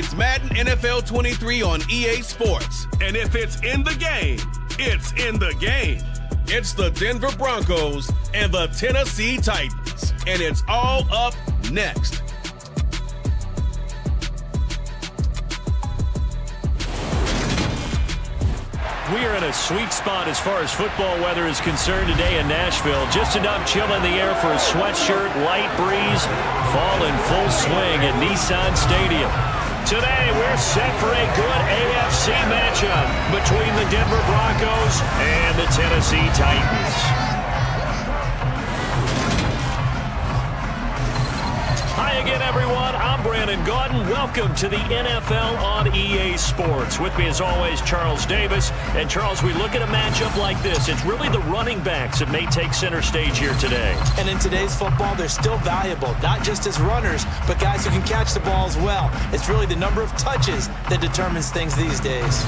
It's Madden NFL 23 on EA Sports. And if it's in the game, it's in the game. It's the Denver Broncos and the Tennessee Titans. And it's all up next. We are in a sweet spot as far as football weather is concerned today in Nashville. Just enough chill in the air for a sweatshirt, light breeze, fall in full swing at Nissan Stadium. Today, we're set for a good AFC matchup between the Denver Broncos and the Tennessee Titans. Hi again, everyone. I'm Brandon Gordon. Welcome to the NFL on EA Sports. With me, as always, Charles Davis. And, Charles, we look at a matchup like this. It's really the running backs that may take center stage here today. And in today's football, they're still valuable, not just as runners, but guys who can catch the ball as well. It's really the number of touches that determines things these days.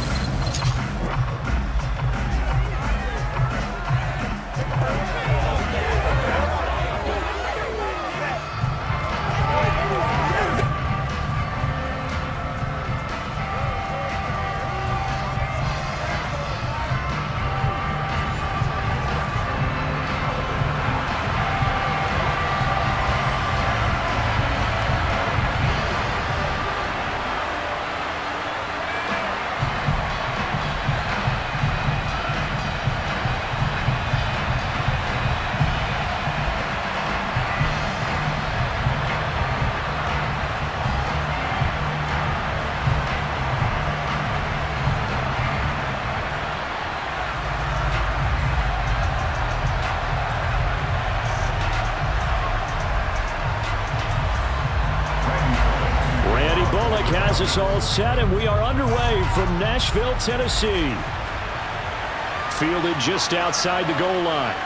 Has us all set, and we are underway from Nashville, Tennessee. Fielded just outside the goal line.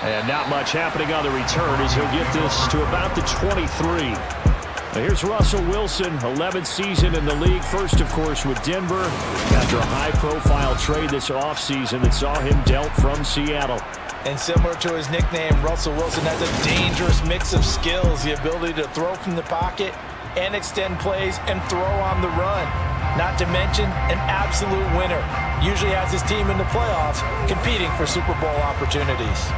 And not much happening on the return as he'll get this to about the 23. Now here's Russell Wilson, 11th season in the league. First, of course, with Denver after a high-profile trade this offseason that saw him dealt from Seattle. And similar to his nickname, Russell Wilson has a dangerous mix of skills, the ability to throw from the pocket and extend plays and throw on the run. Not to mention an absolute winner. Usually has his team in the playoffs competing for Super Bowl opportunities.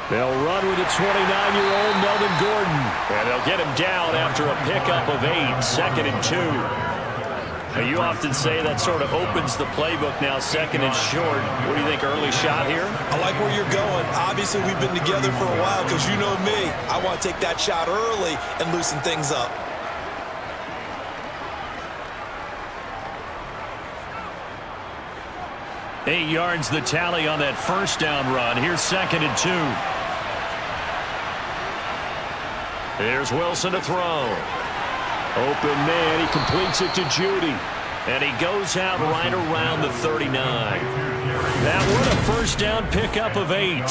They'll run with a 29-year-old Melvin Gordon. And they'll get him down after a pickup of 8, 2nd and 2. Now, you often say that sort of opens the playbook now, 2nd and short. What do you think, early shot here? I like where you're going. Obviously, we've been together for a while because you know me. I want to take that shot early and loosen things up. Eight yards the tally on that first down run. Here's 2nd and 2. Here's Wilson to throw. Open man, he completes it to Judy. And he goes out right around the 39. That one a first down pickup of 8.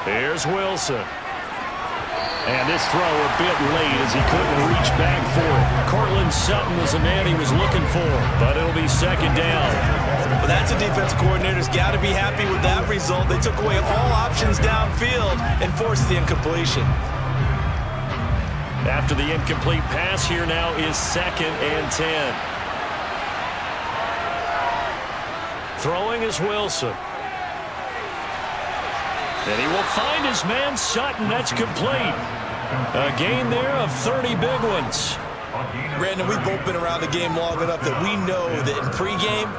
Here's Wilson. And this throw a bit late as he couldn't reach back for it. Cortland Sutton was the man he was looking for, but it'll be 2nd down. Well, that's a defensive coordinator's got to be happy with that result. They took away all options downfield and forced the incompletion. After the incomplete pass, here now is 2nd and 10. Throwing is Wilson. And he will find his man Sutton. That's complete. A gain there of 30 big ones. Brandon, we've both been around the game long enough that we know that in pregame,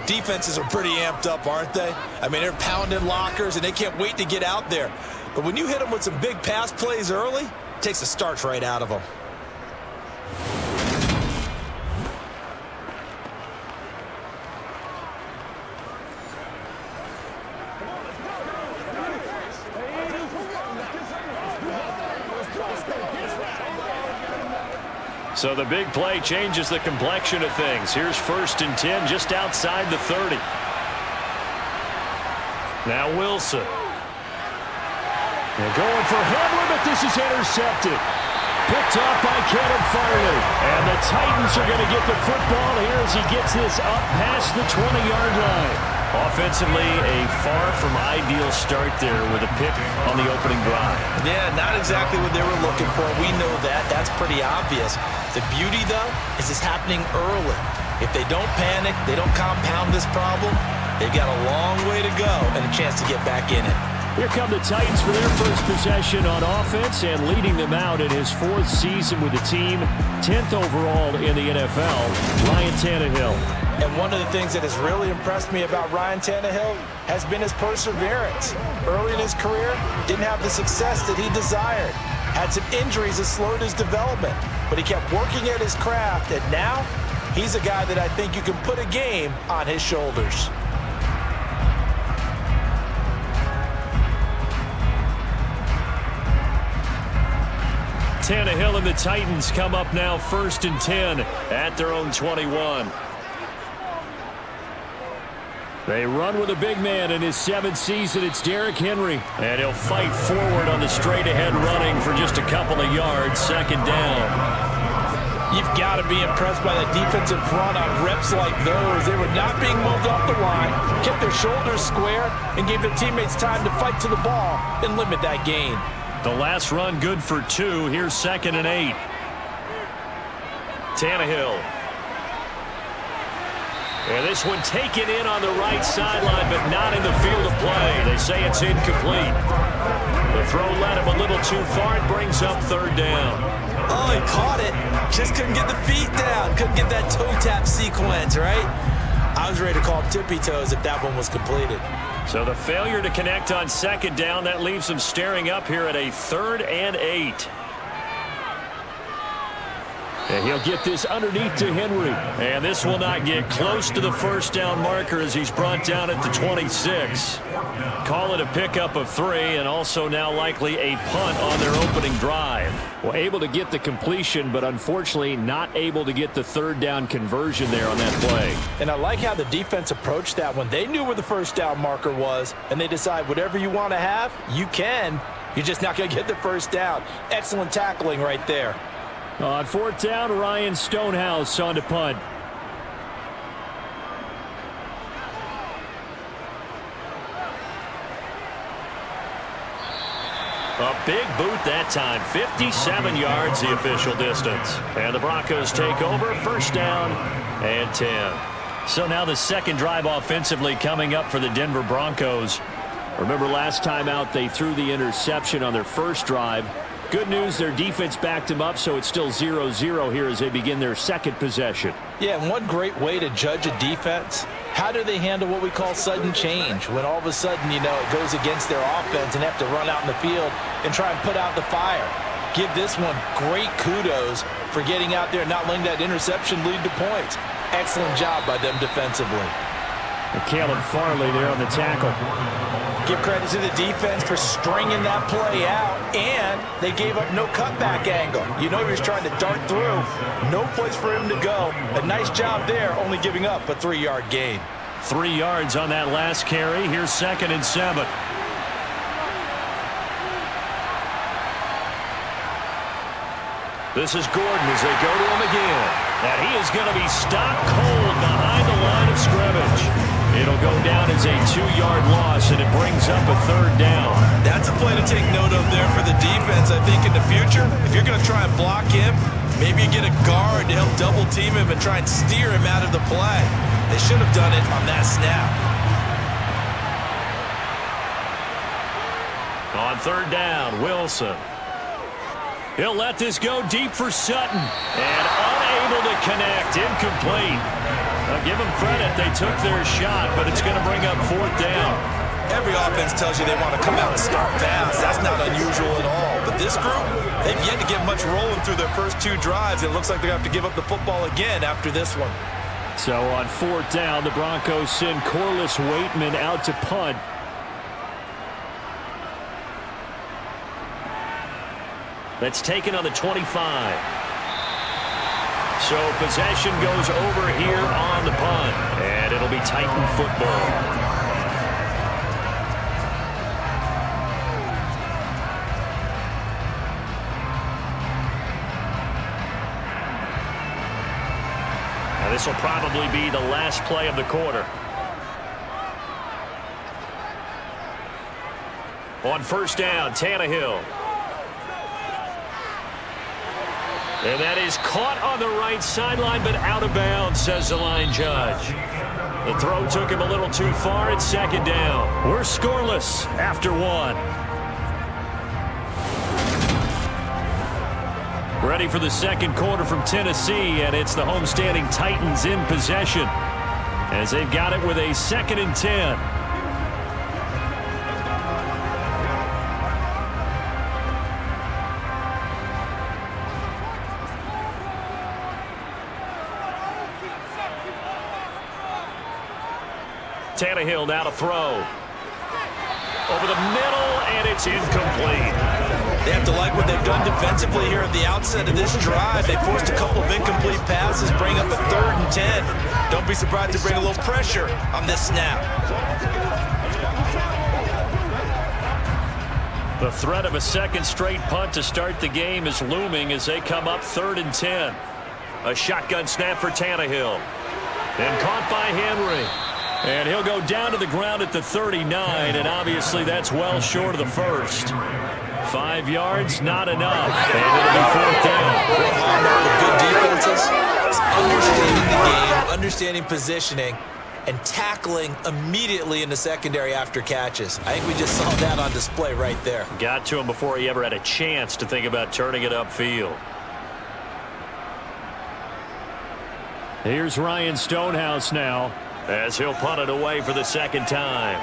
defenses are pretty amped up, aren't they? I mean, they're pounding lockers, and they can't wait to get out there. But when you hit them with some big pass plays early, it takes the starch right out of them. So the big play changes the complexion of things. Here's 1st and 10 just outside the 30. Now Wilson. They're going for Hamlin, but this is intercepted. Picked off by Kevin Farley. And the Titans are going to get the football here as he gets this up past the 20-yard line. Offensively, a far from ideal start there with a pick on the opening drive. Yeah, not exactly what they were looking for. We know that. That's pretty obvious. The beauty, though, is it's happening early. If they don't panic, they don't compound this problem, they've got a long way to go and a chance to get back in it. Here come the Titans for their first possession on offense, and leading them out in his 4th season with the team, 10th overall in the NFL, Ryan Tannehill. And one of the things that has really impressed me about Ryan Tannehill has been his perseverance. Early in his career, didn't have the success that he desired. Had some injuries that slowed his development, but he kept working at his craft, and now he's a guy that I think you can put a game on his shoulders. Tannehill and the Titans come up now 1st and 10 at their own 21. They run with a big man in his 7th season. It's Derrick Henry. And he'll fight forward on the straight-ahead running for just a couple of yards. 2nd down. You've got to be impressed by the defensive front on reps like those. They were not being moved off the line, kept their shoulders square, and gave their teammates time to fight to the ball and limit that gain. The last run good for 2. Here's 2nd and 8. Tannehill. And this one taken in on the right sideline, but not in the field of play. They say it's incomplete. The throw led him a little too far. It brings up 3rd down. Oh, he caught it. Just couldn't get the feet down. Couldn't get that toe tap sequence, right? I was ready to call tippy toes if that one was completed. So the failure to connect on 2nd down, that leaves him staring up here at a 3rd and 8. And he'll get this underneath to Henry. And this will not get close to the 1st down marker as he's brought down at the 26. Call it a pickup of 3, and also now likely a punt on their opening drive. Well, able to get the completion, but unfortunately not able to get the 3rd down conversion there on that play. And I like how the defense approached that one. They knew where the 1st down marker was, and they decide whatever you want to have, you can. You're just not going to get the 1st down. Excellent tackling right there. On 4th down, Ryan Stonehouse on to punt. A big boot that time. 57 yards the official distance. And the Broncos take over. 1st down and 10. So now the 2nd drive offensively coming up for the Denver Broncos. Remember last time out they threw the interception on their 1st drive. Good news, their defense backed them up, so it's still 0-0 here as they begin their 2nd possession. Yeah, and one great way to judge a defense, how do they handle what we call sudden change? When all of a sudden, you know, it goes against their offense and have to run out in the field and try and put out the fire. Give this one great kudos for getting out there and not letting that interception lead to points. Excellent job by them defensively. And Caleb Farley there on the tackle. Give credit to the defense for stringing that play out, and they gave up no cutback angle. You know he was trying to dart through. No place for him to go. A nice job there, only giving up a 3-yard gain. 3 yards on that last carry. Here's 2nd and 7. This is Gordon as they go to him again. And he is going to be stopped cold behind the line of scrimmage. It'll go down as a 2-yard loss, and it brings up a 3rd down. That's a play to take note of there for the defense. I think in the future, if you're going to try and block him, maybe you get a guard to help double team him and try and steer him out of the play. They should have done it on that snap. On 3rd down, Wilson. He'll let this go deep for Sutton. And unable to connect. Incomplete. I'll give them credit. They took their shot, but it's going to bring up 4th down. Every offense tells you they want to come out and start fast. That's not unusual at all. But this group, they've yet to get much rolling through their first 2 drives. It looks like they're going to have to give up the football again after this one. So on 4th down, the Broncos send Corliss Waitman out to punt. That's taken on the 25. So possession goes over here on the punt, and it'll be Titan football. Now this will probably be the last play of the quarter. On 1st down, Tannehill. And that is caught on the right sideline, but out of bounds, says the line judge. The throw took him a little too far. It's 2nd down. We're scoreless after 1. Ready for the 2nd quarter from Tennessee, and it's the homestanding Titans in possession as they've got it with a 2nd and 10. Tannehill now to throw. Over the middle, and it's incomplete. They have to like what they've done defensively here at the outset of this drive. They forced a couple of incomplete passes, bring up a 3rd and 10. Don't be surprised to bring a little pressure on this snap. The threat of a 2nd straight punt to start the game is looming as they come up 3rd and 10. A shotgun snap for Tannehill. And caught by Henry. And he'll go down to the ground at the 39, and obviously that's well short of the first. 5 yards, not enough. And it'll be 4th down. One hallmark of good defenses is understanding the game, understanding positioning, and tackling immediately in the secondary after catches. I think we just saw that on display right there. Got to him before he ever had a chance to think about turning it upfield. Here's Ryan Stonehouse now, as he'll punt it away for the 2nd time.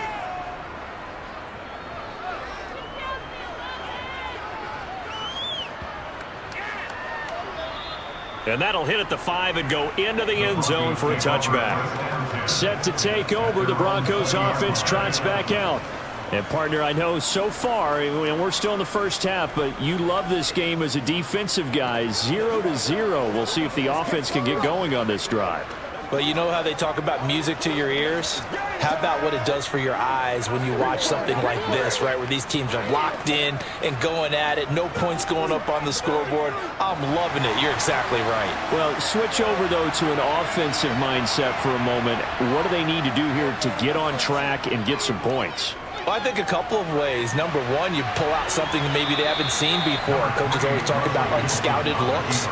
And that'll hit at the 5 and go into the end zone for a touchback. Set to take over, the Broncos offense trots back out. And partner, I know so far, and we're still in the first half, but you love this game as a defensive guy. 0-0. We'll see if the offense can get going on this drive. But you know how they talk about music to your ears? How about what it does for your eyes when you watch something like this, right, where these teams are locked in and going at it, no points going up on the scoreboard? I'm loving it. You're exactly right. Well, switch over, though, to an offensive mindset for a moment. What do they need to do here to get on track and get some points? Well, I think a couple of ways. Number one, you pull out something that maybe they haven't seen before. Coaches always talk about unscouted looks.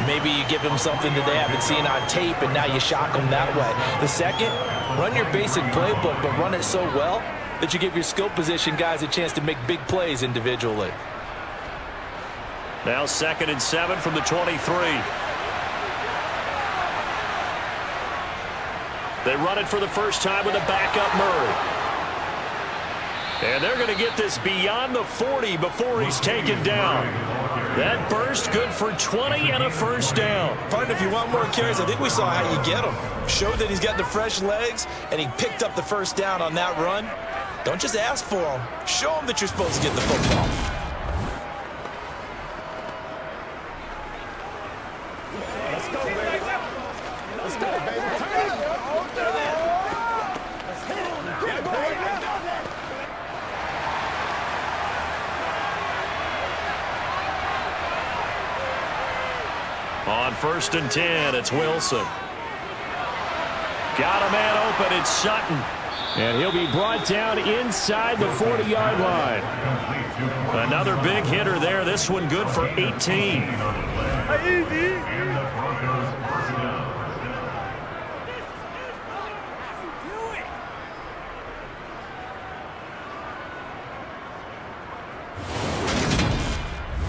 Maybe you give them something that they haven't seen on tape, and now you shock them that way. The second, run your basic playbook, but run it so well that you give your skill position guys a chance to make big plays individually. Now 2nd and 7 from the 23. They run it for the first time with a backup Murray. And they're going to get this beyond the 40 before he's taken down. That burst good for 20 and a first down. Partner, if you want more carries, I think we saw how you get him. Showed that he's got the fresh legs, and he picked up the first down on that run. Don't just ask for him. Show him that you're supposed to get the football. Let's go, baby. Let's go, baby. On 1st and 10, it's Wilson. Got a man open, it's Sutton. And he'll be brought down inside the 40-yard line. Another big hitter there. This one good for 18.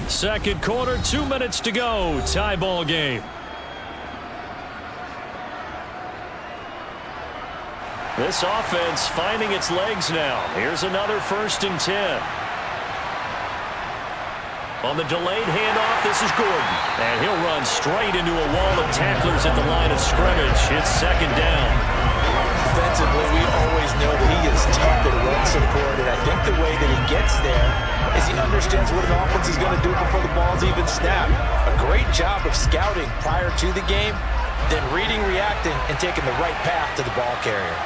Second quarter, 2 minutes to go. Tie ball game. This offense finding its legs now. Here's another 1st and 10. On the delayed handoff, this is Gordon. And he'll run straight into a wall of tacklers at the line of scrimmage. It's 2nd down. Defensively, we always know that he is tough at run support, and I think the way that he gets there is he understands what an offense is going to do before the ball's even snapped. A great job of scouting prior to the game, then reading, reacting, and taking the right path to the ball carrier.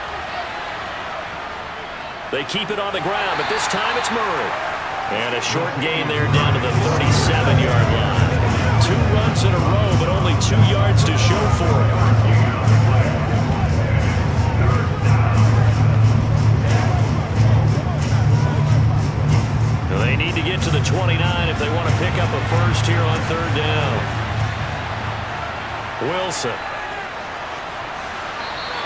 They keep it on the ground, but this time it's Murray. And a short gain there down to the 37-yard line. 2 runs in a row, but only 2 yards to show for it. They need to get to the 29 if they want to pick up a first here on 3rd down. Wilson.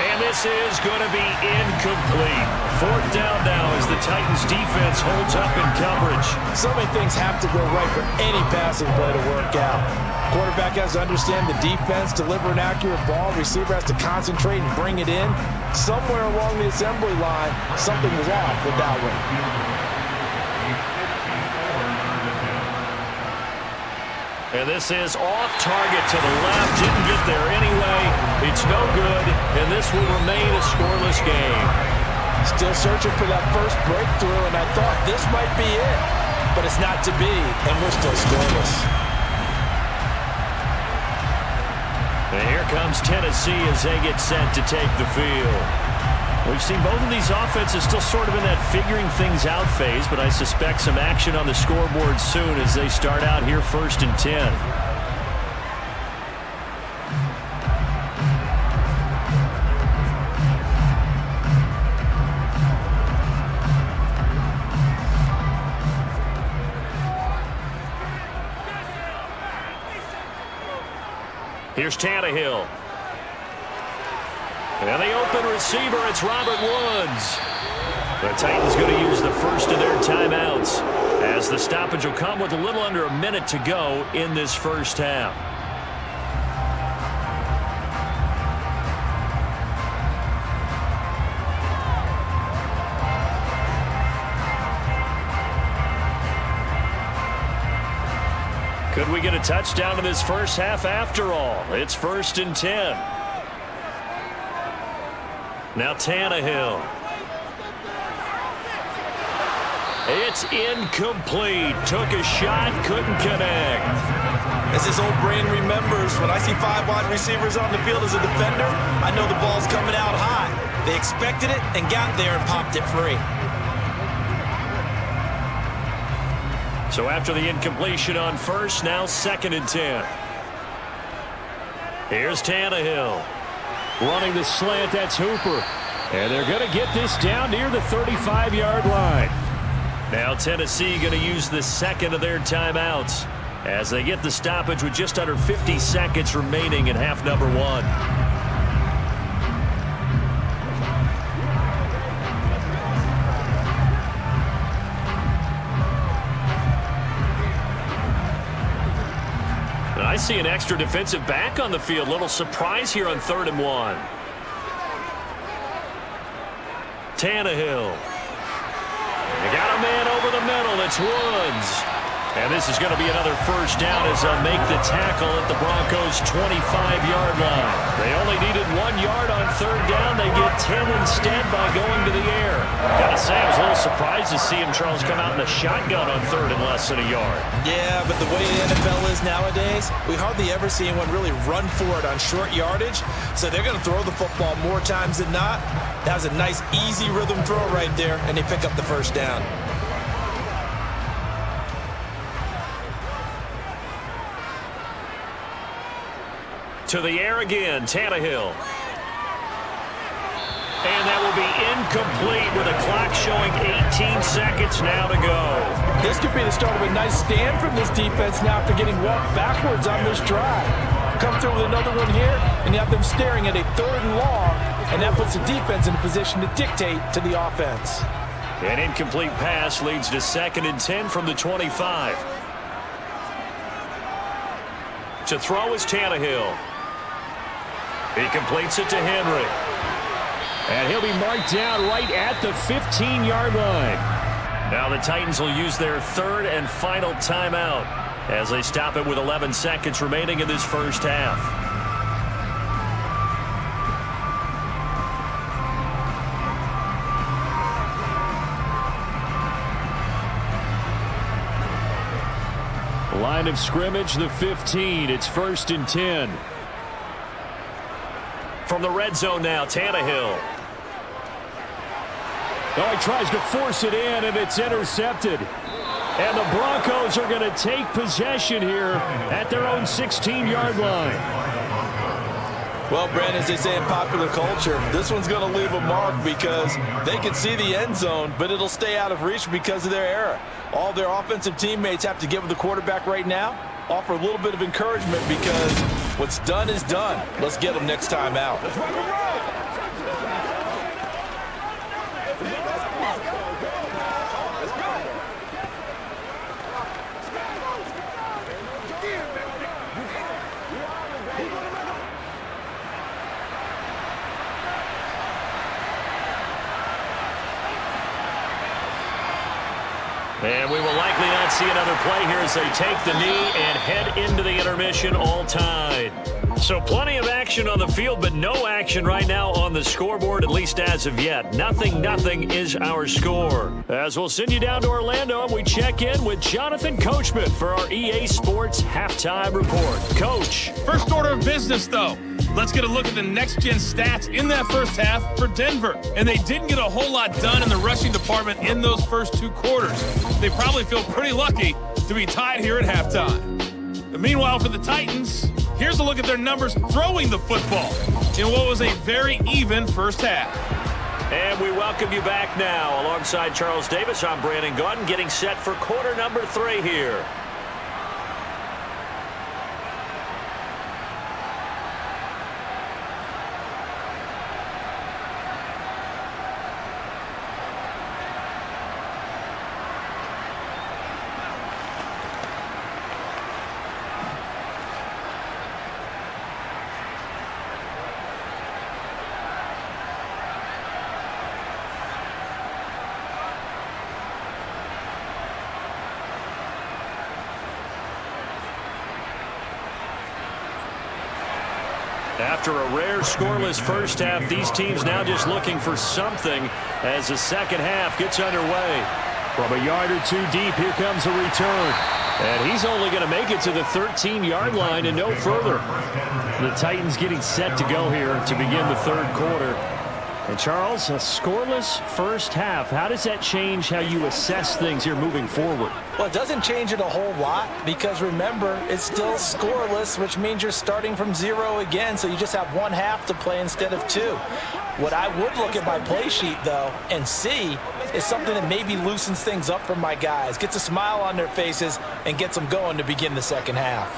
And this is going to be incomplete. 4th down now as the Titans defense holds up in coverage. So many things have to go right for any passing play to work out. Quarterback has to understand the defense, deliver an accurate ball. Receiver has to concentrate and bring it in. Somewhere along the assembly line, something was off with that one. And this is off target to the left. Didn't get there anyway. It's no good, and this will remain a scoreless game. Still searching for that first breakthrough, and I thought this might be it. But it's not to be, and we're still scoreless. And here comes Tennessee as they get set to take the field. We've seen both of these offenses still sort of in that figuring things out phase, but I suspect some action on the scoreboard soon as they start out here 1st and 10. Here's Tannehill. And the open receiver, it's Robert Woods. The Titans going to use the first of their timeouts as the stoppage will come with a little under a minute to go in this first half. Could we get a touchdown in this first half after all? It's 1st and 10. Now Tannehill. It's incomplete. Took a shot, couldn't connect. As his old brain remembers, when I see 5 wide receivers on the field as a defender, I know the ball's coming out high. They expected it and got there and popped it free. So after the incompletion on first, now 2nd and 10. Here's Tannehill. Running the slant, that's Hooper. And they're going to get this down near the 35-yard line. Now Tennessee going to use the 2nd of their timeouts as they get the stoppage with just under 50 seconds remaining in half number 1. I see an extra defensive back on the field. Little surprise here on 3rd and 1. Tannehill. They got a man over the middle. It's Woods. And this is going to be another first down as they'll make the tackle at the Broncos' 25-yard line. They only needed 1 yard on 3rd down. They get 10 instead by going to the air. Gotta say, I was a little surprised to see him, Charles, come out in a shotgun on 3rd and less than a yard. Yeah, but the way the NFL is nowadays, we hardly ever see anyone really run for it on short yardage. So they're going to throw the football more times than not. That was a nice, easy rhythm throw right there, and they pick up the first down. To the air again, Tannehill. And that will be incomplete with a clock showing 18 seconds now to go. This could be the start of a nice stand from this defense now after getting walked backwards on this drive. Come through with another one here, and you have them staring at a 3rd and long, and that puts the defense in a position to dictate to the offense. An incomplete pass leads to 2nd and 10 from the 25. To throw is Tannehill. He completes it to Henry. And he'll be marked down right at the 15-yard line. Now the Titans will use their third and final timeout as they stop it with 11 seconds remaining in this first half. Line of scrimmage, the 15. It's 1st and 10. From the red zone now, Tannehill. Oh, he tries to force it in, and it's intercepted. And the Broncos are going to take possession here at their own 16-yard line. Well, Brandon, as they say in popular culture, this one's going to leave a mark because they can see the end zone, but it'll stay out of reach because of their error. All their offensive teammates have to get with the quarterback right now, offer a little bit of encouragement because what's done is done. Let's get them next time out. And we will likely not see another play here as they take the knee and head into the intermission all tied. So plenty of action on the field, but no action right now on the scoreboard, at least as of yet. 0-0 is our score. As we'll send you down to Orlando, and we check in with Jonathan Coachman for our EA Sports Halftime Report. Coach. First order of business, though. Let's get a look at the next-gen stats in that first half for Denver. And they didn't get a whole lot done in the rushing department in those first two quarters. They probably feel pretty lucky to be tied here at halftime. And meanwhile, for the Titans, here's a look at their numbers throwing the football in what was a very even first half. And we welcome you back now. Alongside Charles Davis, I'm Brandon Gaudin, getting set for quarter number 3 here. After a rare scoreless first half, these teams now just looking for something as the second half gets underway. From a yard or two deep, here comes a return. And he's only going to make it to the 13-yard line and no further. The Titans getting set to go here to begin the third quarter. And Charles, a scoreless first half. How does that change how you assess things here moving forward? Well, it doesn't change it a whole lot because, remember, it's still scoreless, which means you're starting from 0 again, so you just have one half to play instead of 2. What I would look at my play sheet, though, and see is something that maybe loosens things up for my guys, gets a smile on their faces, and gets them going to begin the second half.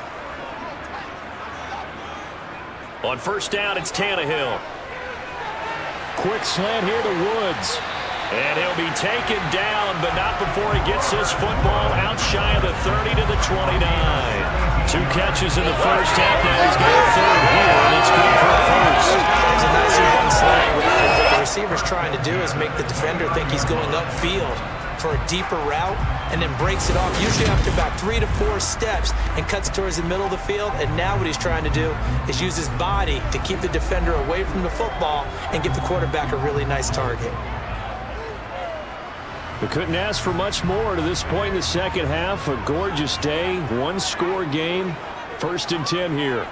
On first down, it's Tannehill. Quick slant here to Woods. And he'll be taken down, but not before he gets this football out shy of the 30 to the 29. 2 catches in the first half. Now he's got a third here, and it's good for a first. It's a nice one slant route. What the receiver's trying to do is make the defender think he's going upfield for a deeper route and then breaks it off, usually after about 3 to 4 steps, and cuts towards the middle of the field. And now what he's trying to do is use his body to keep the defender away from the football and give the quarterback a really nice target. We couldn't ask for much more to this point in the second half. A gorgeous day, 1-score game. 1st and 10 here.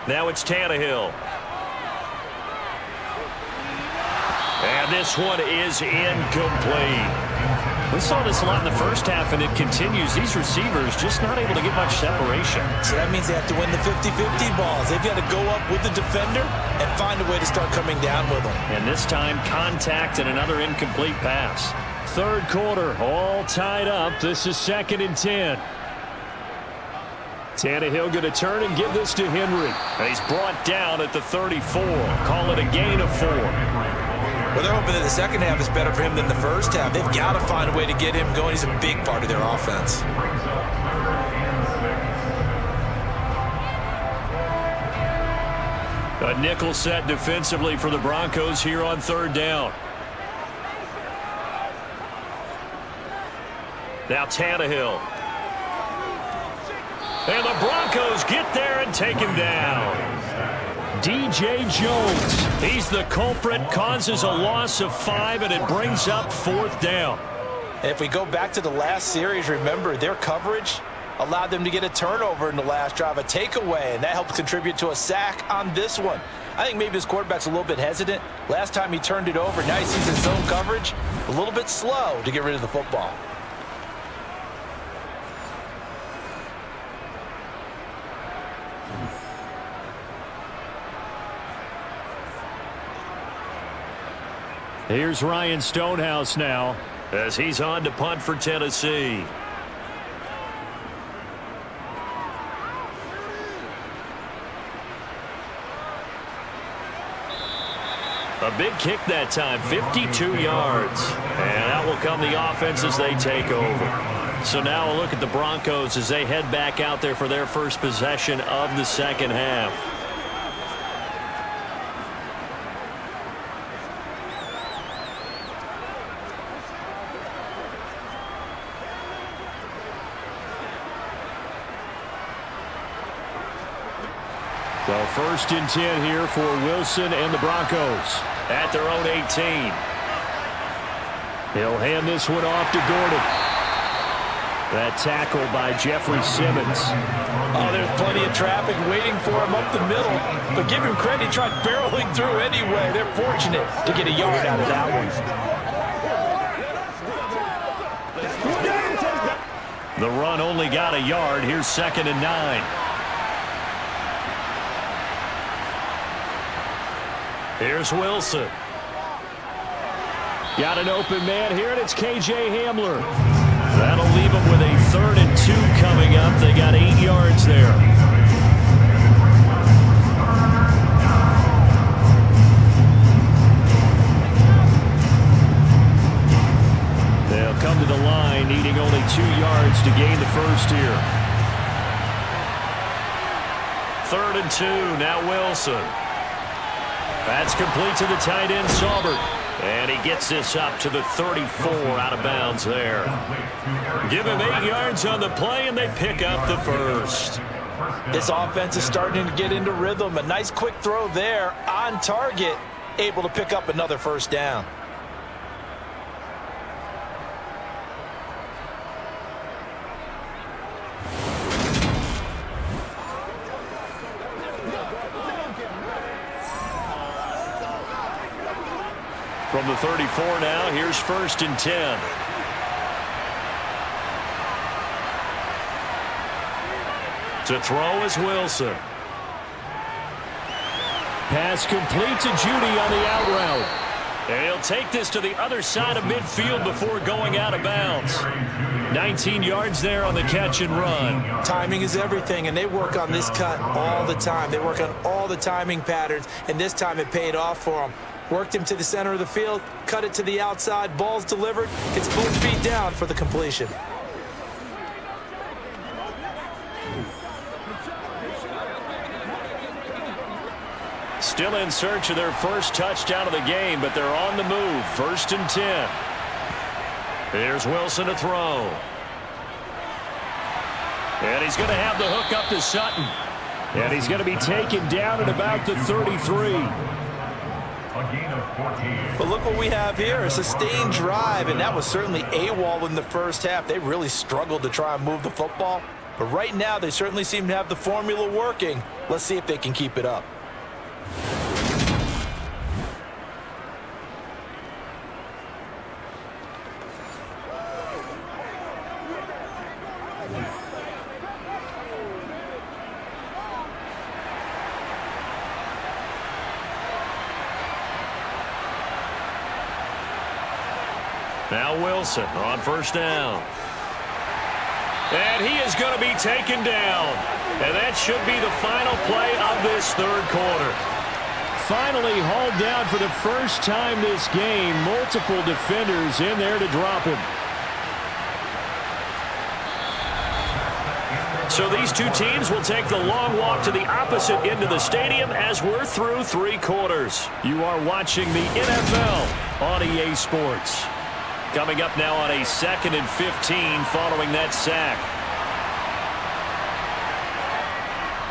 Now it's Tannehill. And this one is incomplete. We saw this a lot in the first half, and it continues. These receivers just not able to get much separation. So that means they have to win the 50-50 balls. They've got to go up with the defender and find a way to start coming down with them. And this time, contact and another incomplete pass. Third quarter, all tied up. This is 2nd and 10. Tannehill going to turn and give this to Henry. And he's brought down at the 34. Call it a gain of 4. Well, they're hoping that the second half is better for him than the first half. They've got to find a way to get him going. He's a big part of their offense. A nickel set defensively for the Broncos here on third down. Now Tannehill. And the Broncos get there and take him down. DJ Jones. He's the culprit, causes a loss of 5, and it brings up fourth down. And if we go back to the last series, remember, their coverage allowed them to get a turnover in the last drive, a takeaway, and that helped contribute to a sack on this one. I think maybe his quarterback's a little bit hesitant. Last time he turned it over, now he sees his zone coverage a little bit slow to get rid of the football. Here's Ryan Stonehouse now as he's on to punt for Tennessee. A big kick that time, 52 yards. And that will come the offense as they take over. So now a look at the Broncos as they head back out there for their first possession of the second half. So first and 10 here for Wilson and the Broncos at their own 18. He'll hand this one off to Gordon. That tackle by Jeffrey Simmons. Oh, there's plenty of traffic waiting for him up the middle. But give him credit, he tried barreling through anyway. They're fortunate to get a yard out of that one. The run only got a yard. Here's 2nd and 9. Here's Wilson. Got an open man here, and it's KJ Hamler. That'll leave them with a 3rd and 2 coming up. They got 8 yards there. They'll come to the line, needing only 2 yards to gain the first here. 3rd and 2, now Wilson. That's complete to the tight end, Saubert. And he gets this up to the 34 out of bounds there. Give him 8 yards on the play, and they pick up the first. This offense is starting to get into rhythm. A nice quick throw there on target, able to pick up another first down. From the 34 now, here's 1st and 10. To throw is Wilson. Pass complete to Judy on the out route. And he'll take this to the other side of midfield before going out of bounds. 19 yards there on the catch and run. Timing is everything, and they work on this cut all the time. They work on all the timing patterns, and this time it paid off for them. Worked him to the center of the field, cut it to the outside, ball's delivered, gets both feet down for the completion. Still in search of their first touchdown of the game, but they're on the move. 1st and 10. Here's Wilson to throw. And he's going to have the hook up to Sutton. And he's going to be taken down at about the 33. But look what we have here, a sustained drive, and that was certainly AWOL in the first half. They really struggled to try and move the football. But right now, they certainly seem to have the formula working. Let's see if they can keep it up. Now Wilson on 1st down. And he is going to be taken down. And that should be the final play of this 3rd quarter. Finally hauled down for the first time this game. Multiple defenders in there to drop him. So these two teams will take the long walk to the opposite end of the stadium as we're through 3 quarters. You are watching the NFL on EA Sports. Coming up now on a 2nd and 15 following that sack.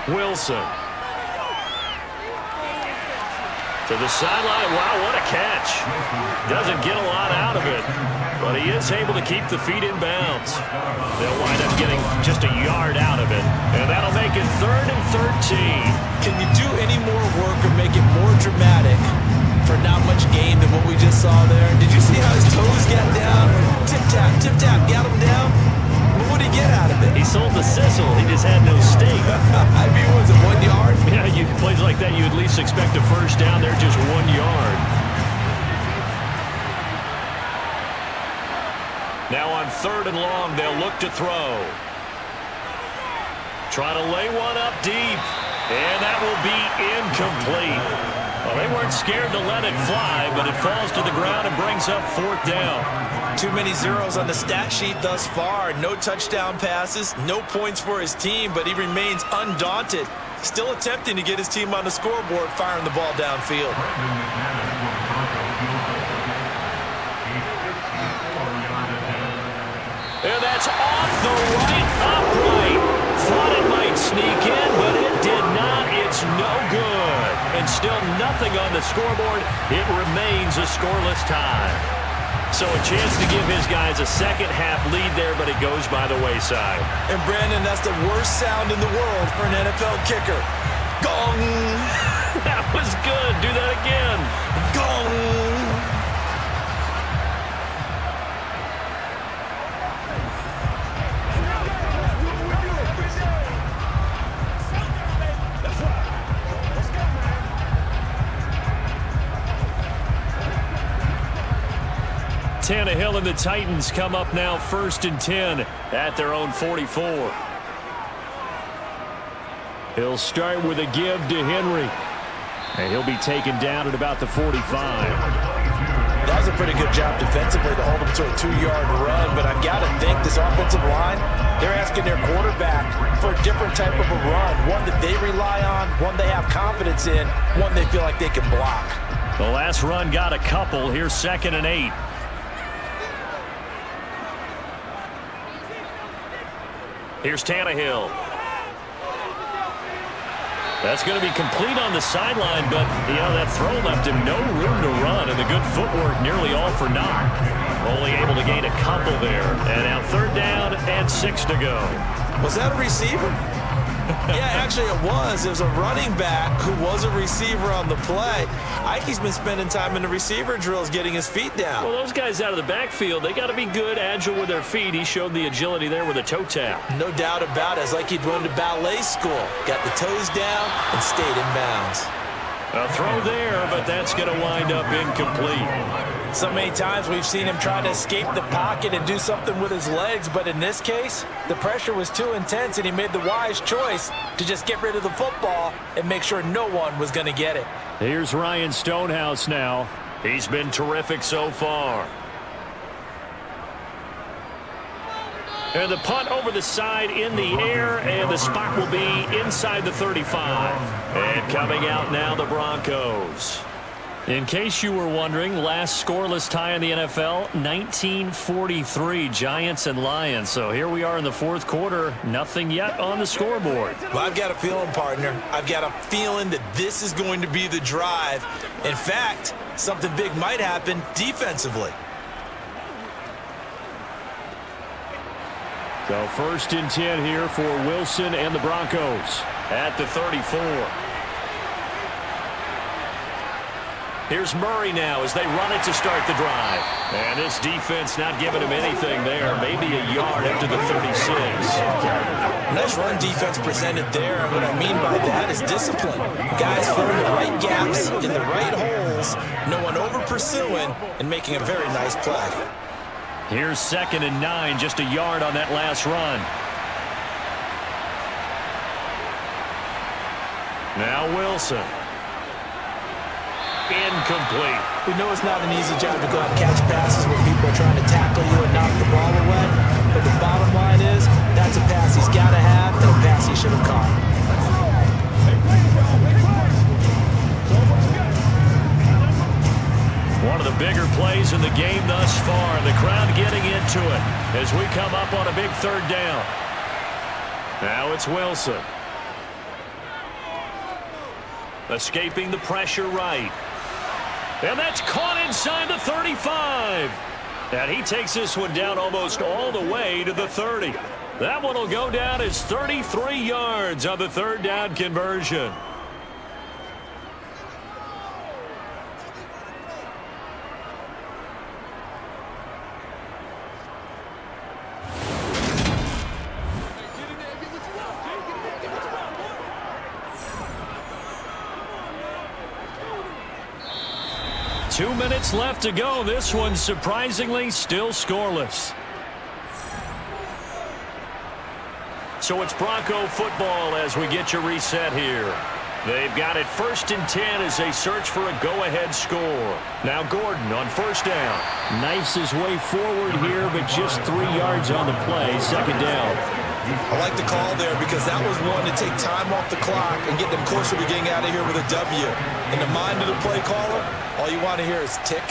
Wilson. To the sideline. Wow, what a catch. Doesn't get a lot out of it, but he is able to keep the feet in bounds. They'll wind up getting just a yard out of it, and that'll make it 3rd and 13. Can you do any more work or make it more dramatic for not much gain than what we just saw there? Did you see how his toes got down? Tip tap, got him down. What did he get out of it? He sold the sizzle. He just had no steak. I mean, was it 1 yard? Yeah, plays like that, you at least expect a first down. They're just 1 yard. Now on 3rd and long, they'll look to throw. Try to lay one up deep, and that will be incomplete. Well, they weren't scared to let it fly, but it falls to the ground and brings up 4th down. Too many zeros on the stat sheet thus far. No touchdown passes, no points for his team, but he remains undaunted. Still attempting to get his team on the scoreboard, firing the ball downfield. And that's off the right upright. Thought it might sneak in, but it did not. It's no good. And still nothing on the scoreboard. It remains a scoreless tie. So a chance to give his guys a second-half lead there, but it goes by the wayside. And, Brandon, that's the worst sound in the world for an NFL kicker. Gong! That was good. Do that again. Gong! Tannehill and the Titans come up now 1st and 10 at their own 44. He'll start with a give to Henry, and he'll be taken down at about the 45. That was a pretty good job defensively to hold him to a 2-yard run, but I've got to think this offensive line, they're asking their quarterback for a different type of a run, one that they rely on, one they have confidence in, one they feel like they can block. The last run got a couple. Here's 2nd and 8. Here's Tannehill. That's going to be complete on the sideline, but, that throw left him no room to run, and the good footwork nearly all for naught. Only able to gain a couple there. And now 3rd down and 6 to go. Was that a receiver? Yeah, actually it was. It was a running back who was a receiver on the play. Ikey's been spending time in the receiver drills getting his feet down. Well, those guys out of the backfield, they got to be good, agile with their feet. He showed the agility there with a toe tap. No doubt about it. It's like he'd gone to ballet school. Got the toes down and stayed in bounds. A throw there, but that's going to wind up incomplete. So many times we've seen him try to escape the pocket and do something with his legs, but in this case, the pressure was too intense and he made the wise choice to just get rid of the football and make sure no one was going to get it. Here's Ryan Stonehouse now. He's been terrific so far. And the punt over the side in the air, and the spot will be inside the 35. And coming out now, the Broncos. In case you were wondering, last scoreless tie in the NFL, 1943, Giants and Lions. So here we are in the 4th quarter, nothing yet on the scoreboard. Well, I've got a feeling, partner. I've got a feeling that this is going to be the drive. In fact, something big might happen defensively. So 1st and 10 here for Wilson and the Broncos at the 34. Here's Murray now as they run it to start the drive. And this defense not giving him anything there. Maybe a yard after the 36. Nice run defense presented there. And what I mean by that is discipline. Guys filling the right gaps in the right holes. No one over pursuing and making a very nice play. Here's 2nd and 9, just a yard on that last run. Now Wilson. Incomplete. We know it's not an easy job to go out and catch passes when people are trying to tackle you and knock the ball away. But the bottom line is, that's a pass he's got to have. It'll pass he should have caught. One of the bigger plays in the game thus far. The crowd getting into it as we come up on a big third down. Now it's Wilson. Escaping the pressure right. And that's caught inside the 35. And he takes this one down almost all the way to the 30. That one will go down as 33 yards on the third down conversion. Two minutes left to go. This one surprisingly still scoreless. So it's Bronco football as we get you reset here. They've got it 1st and 10 as they search for a go-ahead score. Now Gordon on first down. Knifes his way forward here, but just 3 yards on the play. Second down. I like the call there because that was one to take time off the clock and get them closer to getting out of here with a W. In the mind of the play caller, all you want to hear is tick,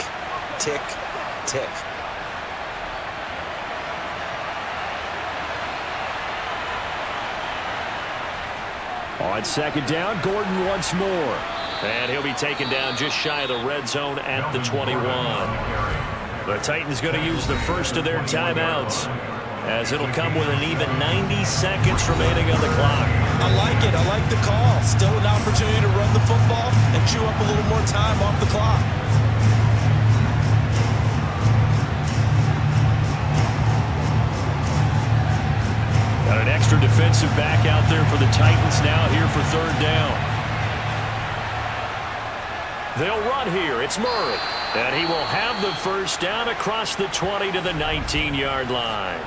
tick, tick. On second down, Gordon once more. And he'll be taken down just shy of the red zone at the 21. The Titans going to use the first of their timeouts, as it'll come with an even 90 seconds remaining on the clock. I like it. I like the call. Still an opportunity to run the football and chew up a little more time off the clock. Got an extra defensive back out there for the Titans now here for third down. They'll run here. It's Murray. And he will have the first down across the 20 to the 19-yard line.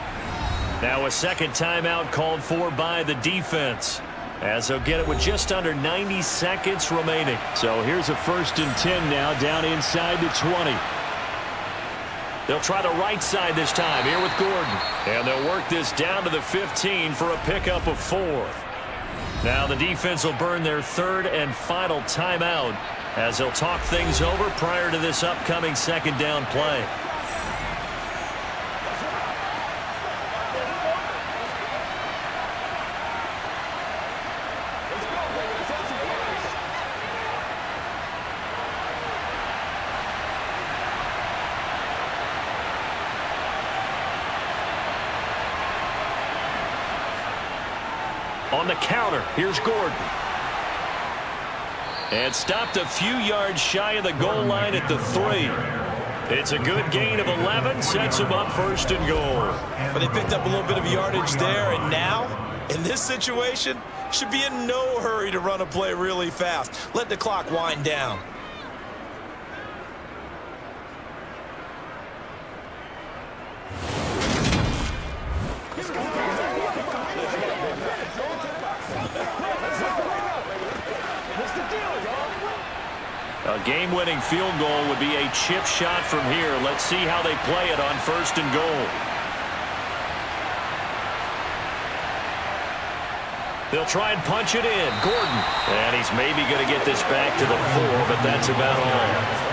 Now a second timeout called for by the defense, as they'll get it with just under 90 seconds remaining. So here's a 1st and 10 now down inside the 20. They'll try the right side this time here with Gordon. And they'll work this down to the 15 for a pickup of 4. Now the defense will burn their third and final timeout as they'll talk things over prior to this upcoming second down play. On the counter, here's Gordon. And stopped a few yards shy of the goal line at the 3. It's a good gain of 11, sets him up 1st and goal. But they picked up a little bit of yardage there, and now, in this situation, should be in no hurry to run a play really fast. Let the clock wind down. A game-winning field goal would be a chip shot from here. Let's see how they play it on 1st and goal. They'll try and punch it in. Gordon. And he's maybe going to get this back to the 4, but that's about all.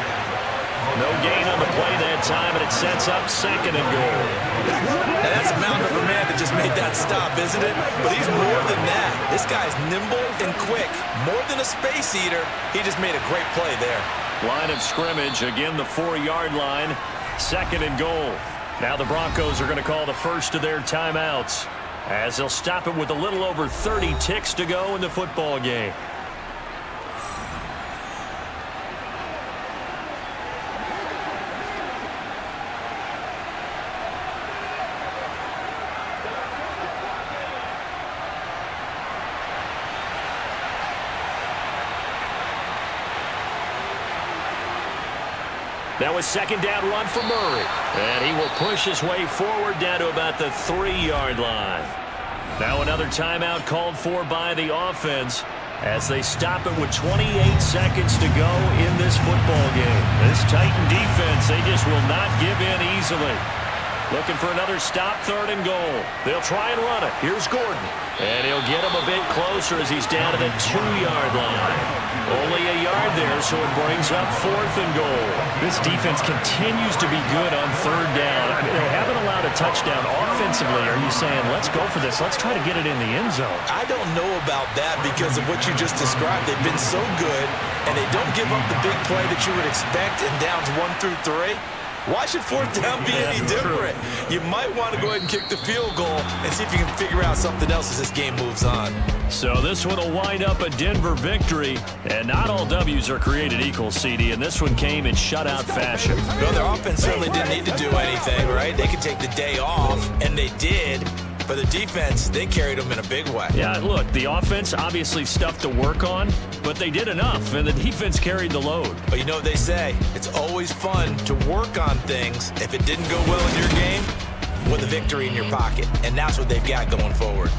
No gain on the play that time, and it sets up 2nd and goal. And that's a mountain of a man that just made that stop, isn't it? But he's more than that. This guy's nimble and quick. More than a space eater, he just made a great play there. Line of scrimmage, again the 4-yard line, 2nd and goal. Now the Broncos are going to call the first of their timeouts, as they'll stop it with a little over 30 ticks to go in the football game. Now a second down run for Murray. And he will push his way forward down to about the 3-yard line. Now another timeout called for by the offense as they stop it with 28 seconds to go in this football game. This Titan defense, they just will not give in easily. Looking for another stop, 3rd and goal. They'll try and run it. Here's Gordon. And he'll get him a bit closer as he's down to the 2-yard line. Only a yard there, so it brings up 4th and goal. This defense continues to be good on 3rd down. I mean, they haven't allowed a touchdown offensively. Are you saying, let's go for this? Let's try to get it in the end zone. I don't know about that because of what you just described. They've been so good, and they don't give up the big play that you would expect in downs 1 through 3. Why should 4th down be any different? You might want to go ahead and kick the field goal and see if you can figure out something else as this game moves on. So this one will wind up a Denver victory. And not all W's are created equal, CD, and this one came in shutout fashion. Well, their offense certainly didn't need to do anything, right? They could take the day off, and they did. But the defense, they carried them in a big way. Yeah, look, the offense obviously stuff to work on, but they did enough, and the defense carried the load. But you know what they say, it's always fun to work on things if it didn't go well in your game with a victory in your pocket, and that's what they've got going forward.